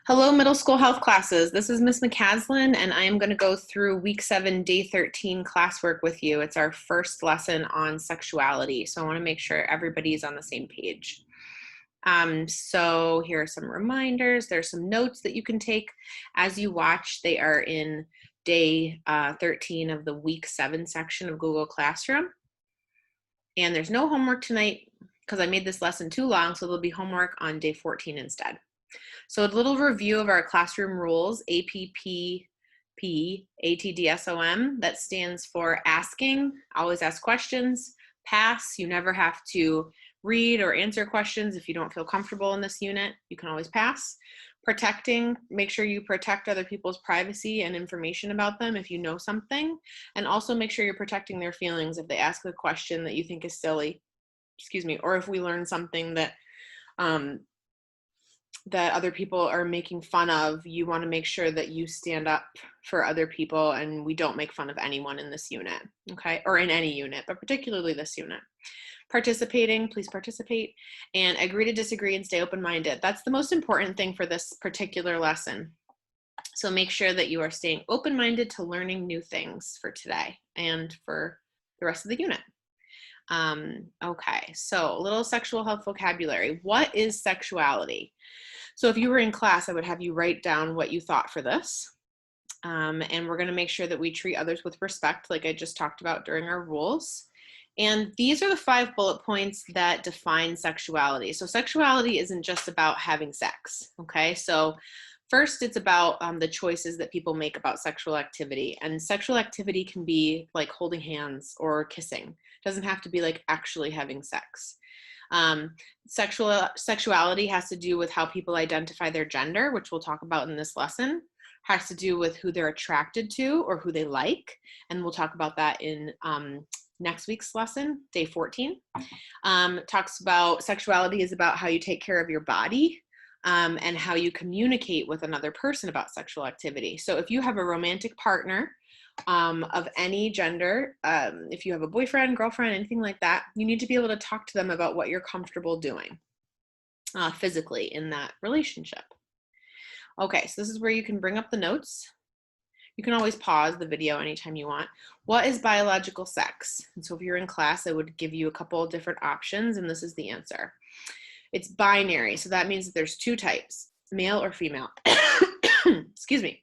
Hello, middle school health classes. This is Miss McCaslin, and I am going to go through week 7, day 13 classwork with you. It's our first lesson on sexuality, so I want to make sure everybody's on the same page. So here are some reminders. There's some notes that you can take as you watch. They are in day 13 of the week 7 section of Google Classroom. And there's no homework tonight because I made this lesson too long, so there'll be homework on day 14 instead. So a little review of our classroom rules, APPP, ATDSOM, that stands for asking, always ask questions, pass, you never have to read or answer questions if you don't feel comfortable in this unit, you can always pass. Protecting, make sure you protect other people's privacy and information about them if you know something, and also make sure you're protecting their feelings if they ask a question that you think is silly, or if we learn something that that other people are making fun of, you want to make sure that you stand up for other people and we don't make fun of anyone in this unit, okay? Or in any unit, but particularly this unit. Participating, please participate, and agree to disagree and stay open-minded. That's the most important thing for this particular lesson. So make sure that you are staying open-minded to learning new things for today and for the rest of the unit. Okay, so a little sexual health vocabulary. What is sexuality? So if you were in class, I would have you write down what you thought for this. And we're going to make sure that we treat others with respect, like I just talked about during our rules. And these are the 5 bullet points that define sexuality. So sexuality isn't just about having sex, okay? So first, it's about the choices that people make about sexual activity. And sexual activity can be like holding hands or kissing. It doesn't have to be like actually having sex. Sexuality has to do with how people identify their gender, which we'll talk about in this lesson. Has to do with who they're attracted to or who they like. And we'll talk about that in next week's lesson, day 14. Talks about sexuality is about how you take care of your body. And how you communicate with another person about sexual activity. So if you have a romantic partner of any gender, if you have a boyfriend, girlfriend, anything like that, you need to be able to talk to them about what you're comfortable doing physically in that relationship. Okay, so this is where you can bring up the notes. You can always pause the video anytime you want. What is biological sex? And so if you're in class, I would give you a couple of different options, and this is the answer. It's binary, so that means that there's 2 types, male or female. Excuse me.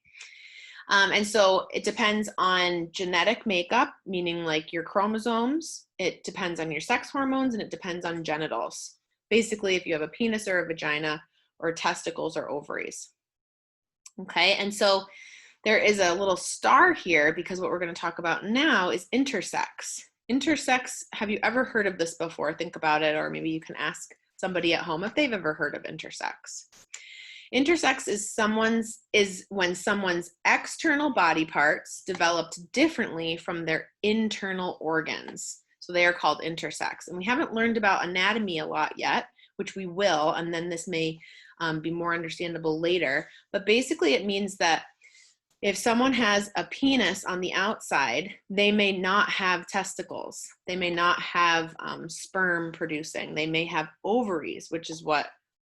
And so it depends on genetic makeup, meaning like your chromosomes. It depends on your sex hormones, and it depends on genitals. Basically, if you have a penis or a vagina, or testicles or ovaries. Okay, and so there is a little star here because what we're going to talk about now is intersex. Intersex, have you ever heard of this before? Think about it, or maybe you can ask somebody at home if they've ever heard of intersex. Intersex is when someone's external body parts developed differently from their internal organs. So they are called intersex. And we haven't learned about anatomy a lot yet, which we will, and then this may be more understandable later. But basically it means that if someone has a penis on the outside, they may not have testicles. They may not have sperm producing. They may have ovaries, which is what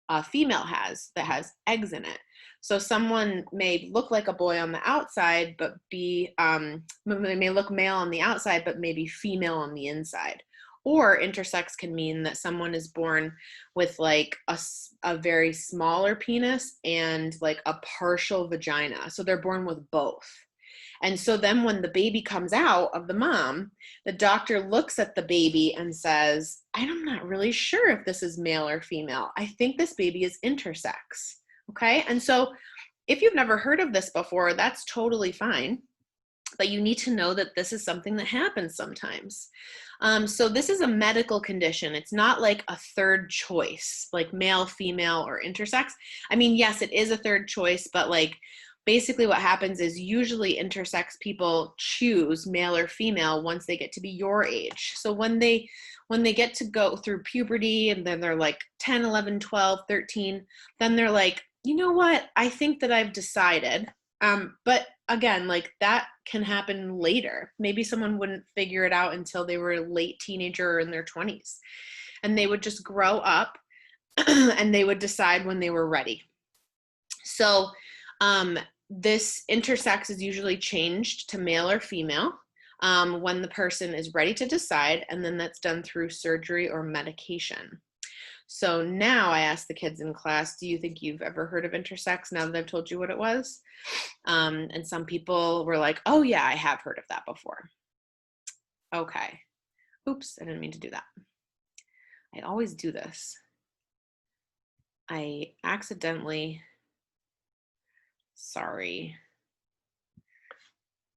a female has, that has eggs in it. So someone may look like a boy on the outside, but they may look male on the outside, but maybe female on the inside. Or intersex can mean that someone is born with like a very smaller penis and like a partial vagina. So they're born with both. And so then when the baby comes out of the mom, the doctor looks at the baby and says, I'm not really sure if this is male or female. I think this baby is intersex. Okay. And so if you've never heard of this before, that's totally fine. But you need to know that this is something that happens sometimes. So this is a medical condition. It's not like a third choice, like male, female, or intersex. I mean, yes, it is a third choice, but like basically what happens is usually intersex people choose male or female once they get to be your age. So when they get to go through puberty and then they're like 10, 11, 12, 13, then they're like, you know what? I think that I've decided. But again, like that can happen later. Maybe someone wouldn't figure it out until they were a late teenager or in their 20s. And they would just grow up and they would decide when they were ready. So this intersex is usually changed to male or female when the person is ready to decide, and then that's done through surgery or medication. So now I asked the kids in class, do you think you've ever heard of intersex now that I've told you what it was? And some people were like, oh yeah, I have heard of that before. Okay. Oops, I didn't mean to do that. I always do this. I accidentally, sorry.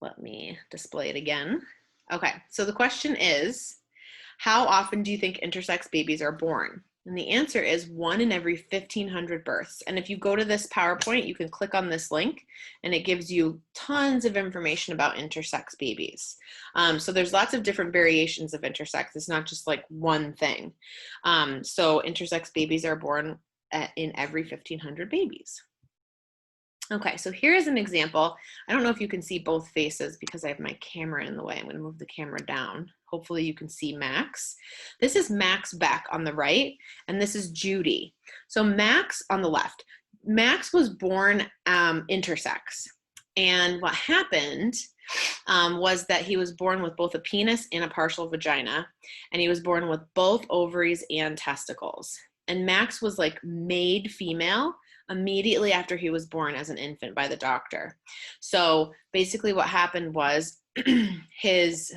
Let me display it again. Okay, so the question is, how often do you think intersex babies are born? And the answer is 1 in every 1,500 births. And if you go to this PowerPoint, you can click on this link and it gives you tons of information about intersex babies. So there's lots of different variations of intersex. It's not just like one thing. So intersex babies are born in every 1,500 babies. Okay, so here is an example. I don't know if you can see both faces because I have my camera in the way. I'm going to move the camera down. Hopefully you can see Max. This is Max Beck on the right, and this is Judy. So Max on the left. Max was born intersex, and what happened was that he was born with both a penis and a partial vagina, and he was born with both ovaries and testicles. And Max was like made female immediately after he was born as an infant by the doctor. So basically what happened was his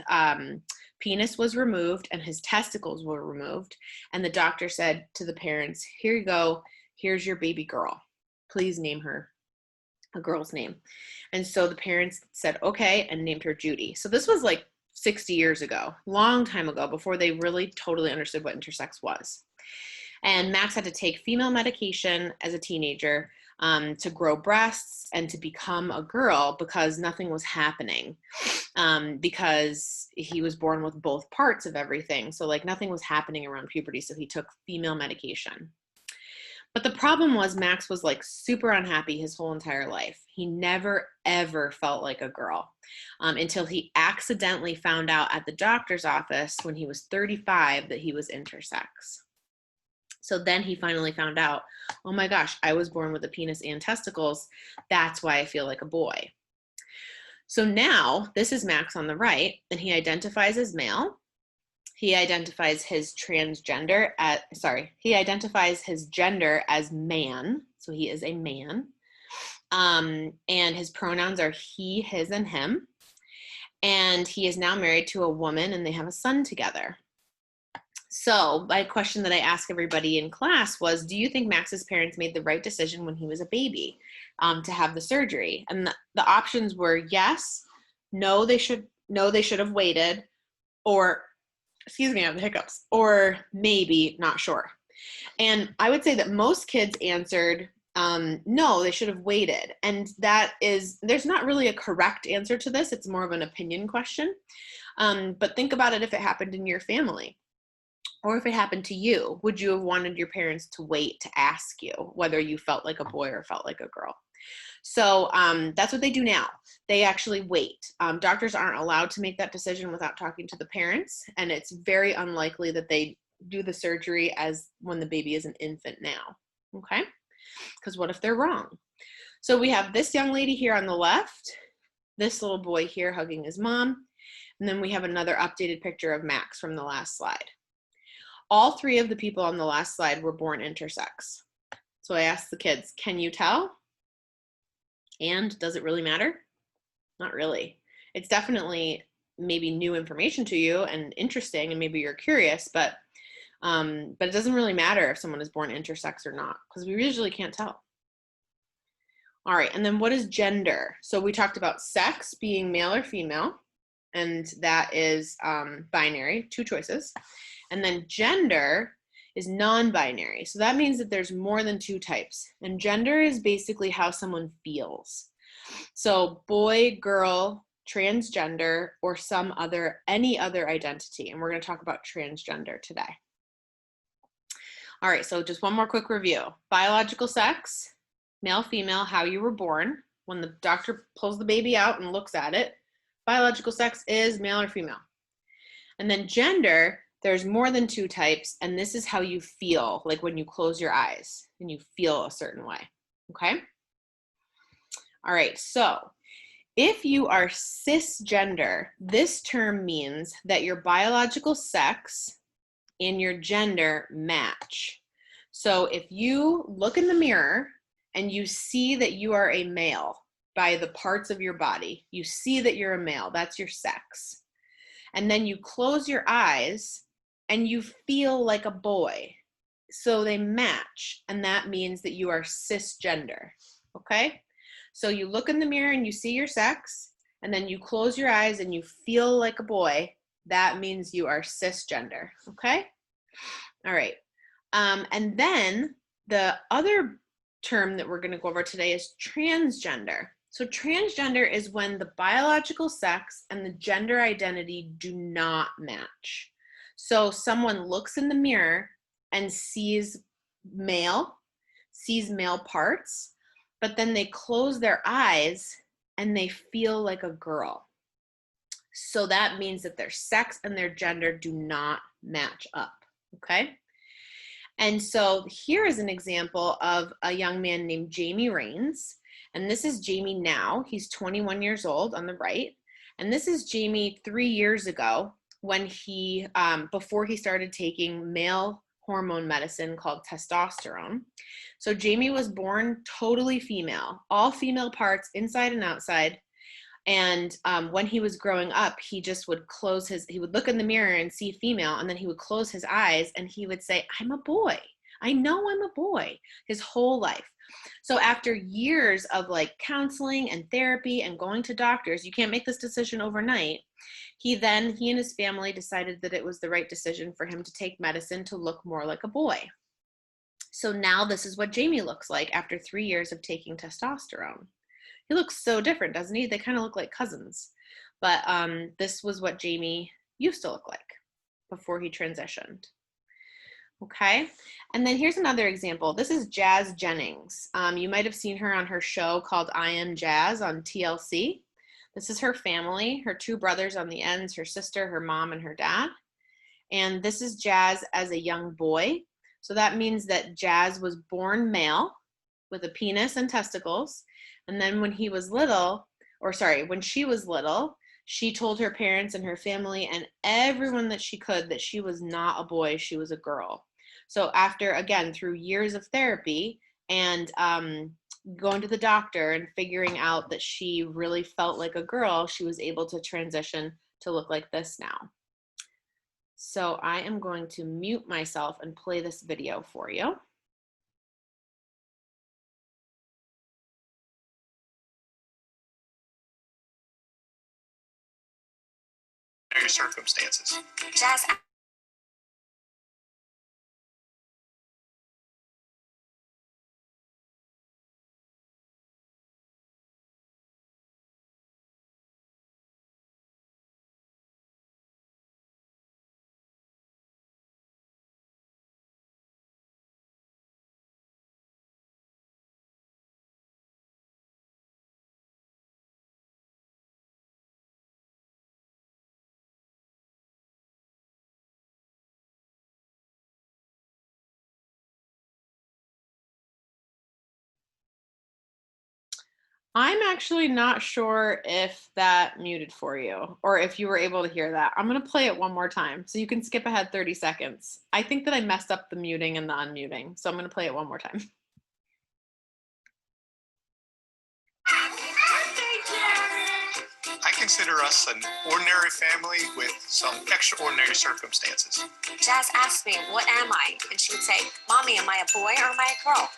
penis was removed and his testicles were removed. And the doctor said to the parents, here you go, here's your baby girl. Please name her a girl's name. And so the parents said, okay, and named her Judy. So this was like 60 years ago, long time ago, before they really totally understood what intersex was. And Max had to take female medication as a teenager to grow breasts and to become a girl because nothing was happening because he was born with both parts of everything. So like nothing was happening around puberty. So he took female medication. But the problem was Max was like super unhappy his whole entire life. He never, ever felt like a girl until he accidentally found out at the doctor's office when he was 35 that he was intersex. So then he finally found out, oh my gosh, I was born with a penis and testicles. That's why I feel like a boy. So now this is Max on the right, and he identifies as male. He identifies his transgender he identifies his gender as man. So he is a man. And his pronouns are he, his, and him. And he is now married to a woman and they have a son together. So my question that I asked everybody in class was, do you think Max's parents made the right decision when he was a baby to have the surgery? And the options were yes, no, they should have waited, or, excuse me, I have the hiccups, or maybe, not sure. And I would say that most kids answered no, they should have waited. And there's not really a correct answer to this. It's more of an opinion question. But think about it if it happened in your family. Or if it happened to you, would you have wanted your parents to wait to ask you whether you felt like a boy or felt like a girl? So that's what they do now. They actually wait. Doctors aren't allowed to make that decision without talking to the parents, and it's very unlikely that they do the surgery as when the baby is an infant now, okay? Because what if they're wrong? So we have this young lady here on the left, this little boy here hugging his mom, and then we have another updated picture of Max from the last slide. All three of the people on the last slide were born intersex. So I asked the kids, can you tell? And does it really matter? Not really. It's definitely maybe new information to you and interesting, and maybe you're curious, but it doesn't really matter if someone is born intersex or not, because we usually can't tell. All right, and then what is gender? So we talked about sex being male or female, and that is binary, 2 choices. And then gender is non-binary. So that means that there's more than 2 types. And gender is basically how someone feels. So boy, girl, transgender, or any other identity. And we're going to talk about transgender today. All right, so just one more quick review. Biological sex, male, female, how you were born. When the doctor pulls the baby out and looks at it, biological sex is male or female. And then gender, there's more than 2 types, and this is how you feel, like when you close your eyes and you feel a certain way, okay? All right, so if you are cisgender, this term means that your biological sex and your gender match. So if you look in the mirror and you see that you are a male by the parts of your body, you see that you're a male, that's your sex. And then you close your eyes and you feel like a boy. So they match, and that means that you are cisgender, okay? So you look in the mirror and you see your sex, and then you close your eyes and you feel like a boy. That means you are cisgender, okay? All right. And then the other term that we're going to go over today is transgender. So transgender is when the biological sex and the gender identity do not match. So someone looks in the mirror and sees male parts, but then they close their eyes and they feel like a girl. So that means that their sex and their gender do not match up, okay? And so here is an example of a young man named Jamie Rains. And this is Jamie now. He's 21 years old on the right. And this is Jamie 3 years ago when he, before he started taking male hormone medicine called testosterone. So Jamie was born totally female, all female parts inside and outside. And when he was growing up, he just would he would look in the mirror and see female, and then he would close his eyes and he would say, I'm a boy. I know I'm a boy, his whole life. So after years of like counseling and therapy and going to doctors, you can't make this decision overnight. He and his family decided that it was the right decision for him to take medicine to look more like a boy. So now this is what Jamie looks like after 3 years of taking testosterone. He looks so different, doesn't he? They kind of look like cousins. But this was what Jamie used to look like before he transitioned. Okay, and then here's another example. This is Jazz Jennings. You might have seen her on her show called I Am Jazz on TLC. This is her family, her 2 brothers on the ends, her sister, her mom, and her dad. And this is Jazz as a young boy. So that means that Jazz was born male with a penis and testicles. And then when she was little, she told her parents and her family and everyone that she could that she was not a boy, she was a girl. So after, again, through years of therapy and going to the doctor and figuring out that she really felt like a girl, she was able to transition to look like this now. So I am going to mute myself and play this video for you. Circumstances. Jazz. I'm actually not sure if that muted for you or if you were able to hear that. I'm going to play it one more time so you can skip ahead 30 seconds. I think that I messed up the muting and the unmuting, so I'm going to play it one more time. I consider us an ordinary family with some extraordinary circumstances. Jazz asked me, what am I? And she would say, Mommy, am I a boy or am I a girl?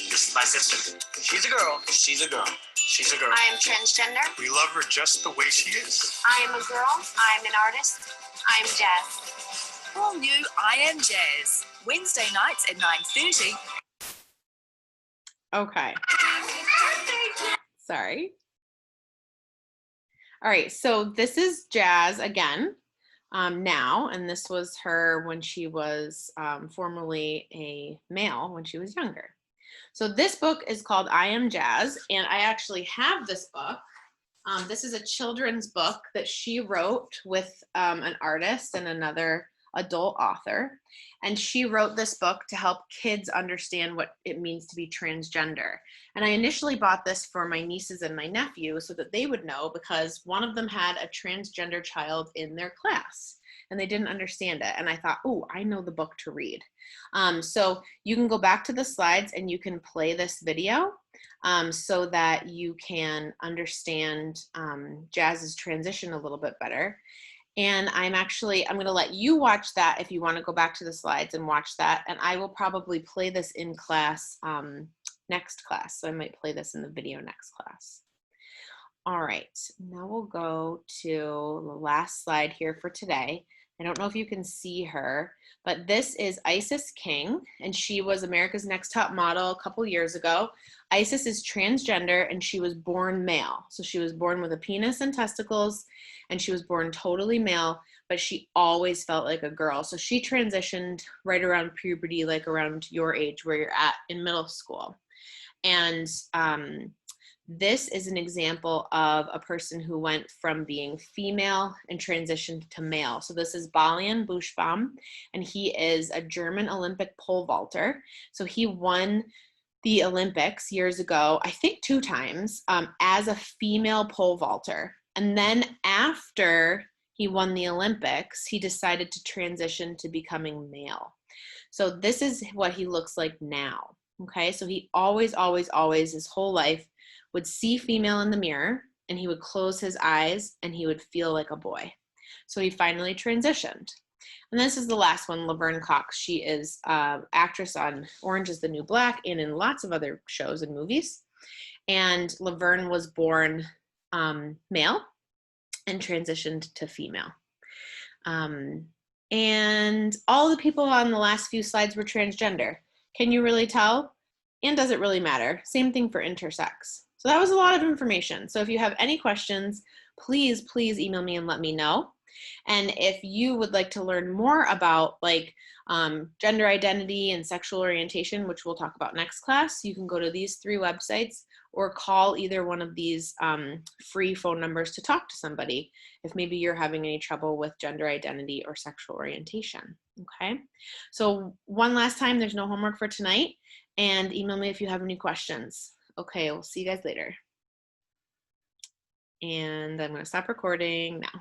This is my sister. She's a girl. She's a girl. She's a girl. I am transgender. We love her just the way she is. I am a girl. I'm an artist. I'm Jazz. All new I Am Jazz. Wednesday nights at 9:30. Okay. Sorry. All right, so this is Jazz again now, and this was her when she was formerly a male when she was younger. So this book is called I Am Jazz, and I actually have this book. This is a children's book that she wrote with an artist and another adult author, and she wrote this book to help kids understand what it means to be transgender. And I initially bought this for my nieces and my nephew so that they would know, because one of them had a transgender child in their class and they didn't understand it. And I thought, oh, I know the book to read. So you can go back to the slides and you can play this video so that you can understand Jazz's transition a little bit better. And I'm going to let you watch that if you want to go back to the slides and watch that. And I will probably play this in class next class. So I might play this in the video next class. All right, now we'll go to the last slide here for today. I don't know if you can see her, but this is Isis King, and she was America's Next Top Model a couple years ago. Isis is transgender, and she was born male. So she was born with a penis and testicles, and she was born totally male, but she always felt like a girl. So she transitioned right around puberty, like around your age where you're at in middle school. And this is an example of a person who went from being female and transitioned to male. So this is Balian Buschbaum, and he is a German Olympic pole vaulter. So he won the Olympics years ago, I think 2 times, as a female pole vaulter. And then after he won the Olympics, he decided to transition to becoming male. So this is what he looks like now. Okay, so he always, his whole life would see female in the mirror, and he would close his eyes and he would feel like a boy. So he finally transitioned. And this is the last one, Laverne Cox. She is an actress on Orange is the New Black and in lots of other shows and movies. And Laverne was born male and transitioned to female. And all the people on the last few slides were transgender. Can you really tell? And does it really matter? Same thing for intersex. So that was a lot of information. So if you have any questions, please email me and let me know. And if you would like to learn more about like gender identity and sexual orientation, which we'll talk about next class, you can go to these 3 websites or call either one of these free phone numbers to talk to somebody if maybe you're having any trouble with gender identity or sexual orientation. Okay, so one last time, there's no homework for tonight, and email me if you have any questions. Okay, we'll see you guys later. And I'm going to stop recording now.